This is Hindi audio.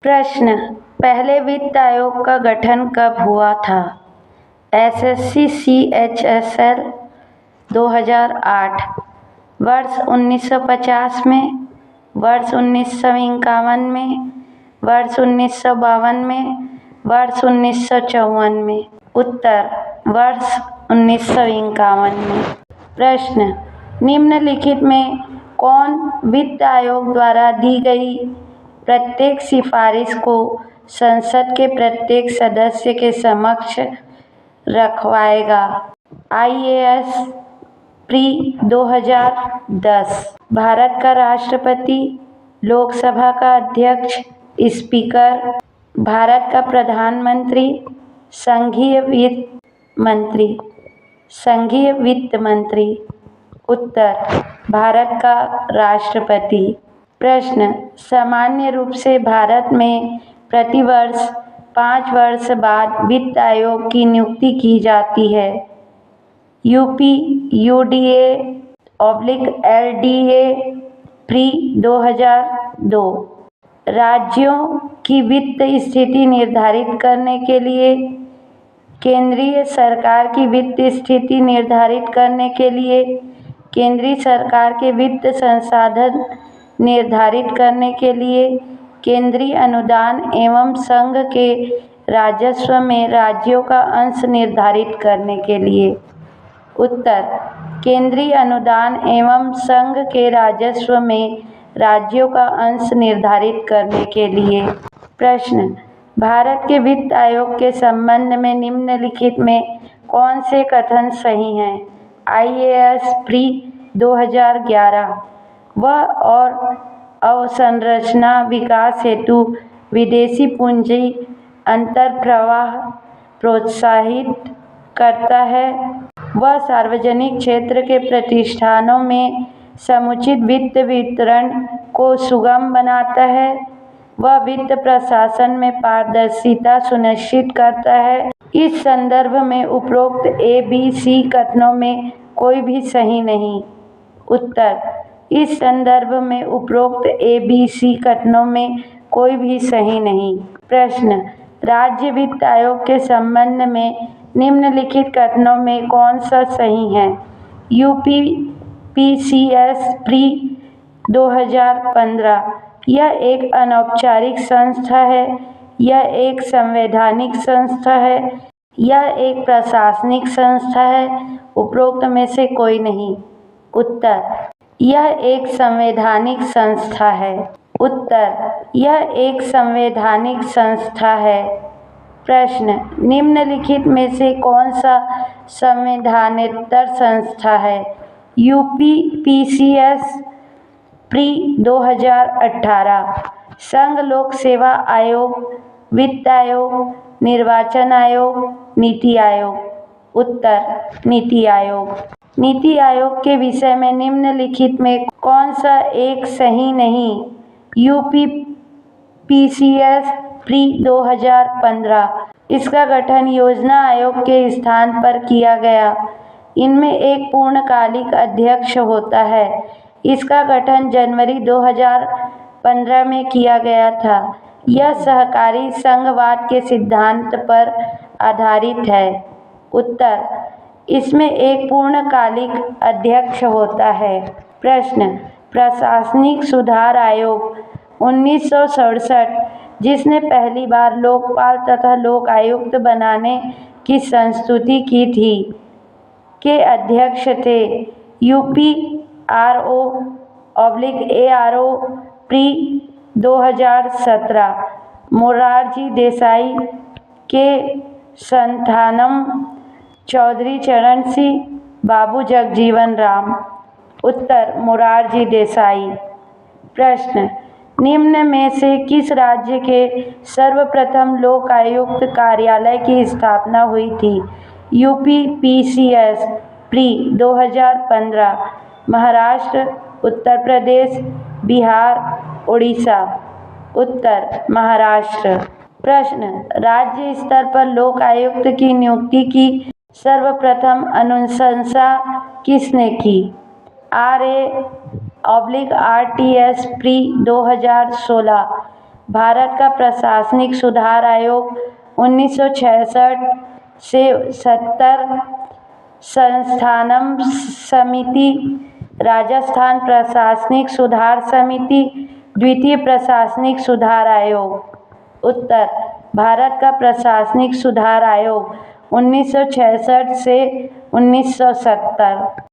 प्रश्न, पहले वित्त आयोग का गठन कब हुआ था? एसएससी CHSL 2008, वर्ष 1950 में, वर्ष 1951 में, वर्ष 1952 में, वर्ष 1954 में। उत्तर, वर्ष 1951 में। प्रश्न, निम्नलिखित में कौन वित्त आयोग द्वारा दी गई प्रत्येक सिफारिश को संसद के प्रत्येक सदस्य के समक्ष रखवाएगा? IAS pre 2010। भारत का राष्ट्रपति, लोकसभा का अध्यक्ष, स्पीकर, भारत का प्रधानमंत्री, संघीय वित्त मंत्री। उत्तर, भारत का राष्ट्रपति। प्रश्न, सामान्य रूप से भारत में प्रतिवर्ष 5 वर्ष बाद वित्त आयोग की नियुक्ति की जाती है। UP UDA/LDA pre 2002। राज्यों की वित्त स्थिति निर्धारित करने के लिए, केंद्रीय सरकार की वित्त स्थिति निर्धारित करने के लिए, केंद्रीय सरकार के वित्त संसाधन निर्धारित करने के लिए, केंद्रीय अनुदान एवं संघ के राजस्व में राज्यों का अंश निर्धारित करने के लिए। उत्तर, केंद्रीय अनुदान एवं संघ के राजस्व में राज्यों का अंश निर्धारित करने के लिए। प्रश्न, भारत के वित्त आयोग के संबंध में निम्नलिखित में कौन से कथन सही हैं? IAS pre 2011। वह और अवसंरचना विकास हेतु विदेशी पूंजी अंतर्प्रवाह प्रोत्साहित करता है। वह सार्वजनिक क्षेत्र के प्रतिष्ठानों में समुचित वित्त वितरण को सुगम बनाता है। वह वित्त प्रशासन में पारदर्शिता सुनिश्चित करता है। इस संदर्भ में उपरोक्त ABC कथनों में कोई भी सही नहीं। उत्तर, इस संदर्भ में उपरोक्त ABC कथनों में कोई भी सही नहीं। प्रश्न, राज्य वित्त आयोग के संबंध में निम्नलिखित कथनों में कौन सा सही है? UPPCS pre 2015। यह एक अनौपचारिक संस्था है। यह एक संवैधानिक संस्था है। यह एक प्रशासनिक संस्था है। उपरोक्त में से कोई नहीं। उत्तर, यह एक संवैधानिक संस्था है। उत्तर, यह एक संवैधानिक संस्था है। प्रश्न, निम्नलिखित में से कौन सा संवैधानेतर संस्था है? UPPCS pre 2018। संघ लोक सेवा आयोग, वित्त आयोग, निर्वाचन आयोग, नीति आयोग। उत्तर, नीति आयोग। नीति आयोग के विषय में निम्नलिखित में कौन सा एक सही नहीं? UPPCS pre 2015। इसका गठन योजना आयोग के स्थान पर किया गया। इनमें एक पूर्णकालिक अध्यक्ष होता है। इसका गठन जनवरी 2015 में किया गया था। यह सहकारी संघवाद के सिद्धांत पर आधारित है। उत्तर, इसमें एक पूर्णकालिक अध्यक्ष होता है। प्रश्न, प्रशासनिक सुधार आयोग 1967, जिसने पहली बार लोकपाल तथा लोक आयुक्त बनाने की संस्तुति की थी, के अध्यक्ष थे? UPRO/ARO pre 2017। मोरारजी देसाई, के संथानम, चौधरी चरण सिंह, बाबू जगजीवन राम। उत्तर, मोरारजी देसाई। प्रश्न, निम्न में से किस राज्य के सर्वप्रथम लोक आयुक्त कार्यालय की स्थापना हुई थी? UPPCS pre 2015। महाराष्ट्र, उत्तर प्रदेश, बिहार, उड़ीसा। उत्तर, महाराष्ट्र। प्रश्न, राज्य स्तर पर लोक आयुक्त की नियुक्ति की सर्वप्रथम अनुशंसा किसने की? RA/RTS pre 2016। भारत का प्रशासनिक सुधार आयोग 1966 से 70। संस्थानम समिति, राजस्थान प्रशासनिक सुधार समिति, द्वितीय प्रशासनिक सुधार आयोग। उत्तर: भारत का प्रशासनिक सुधार आयोग 1966 से 1970।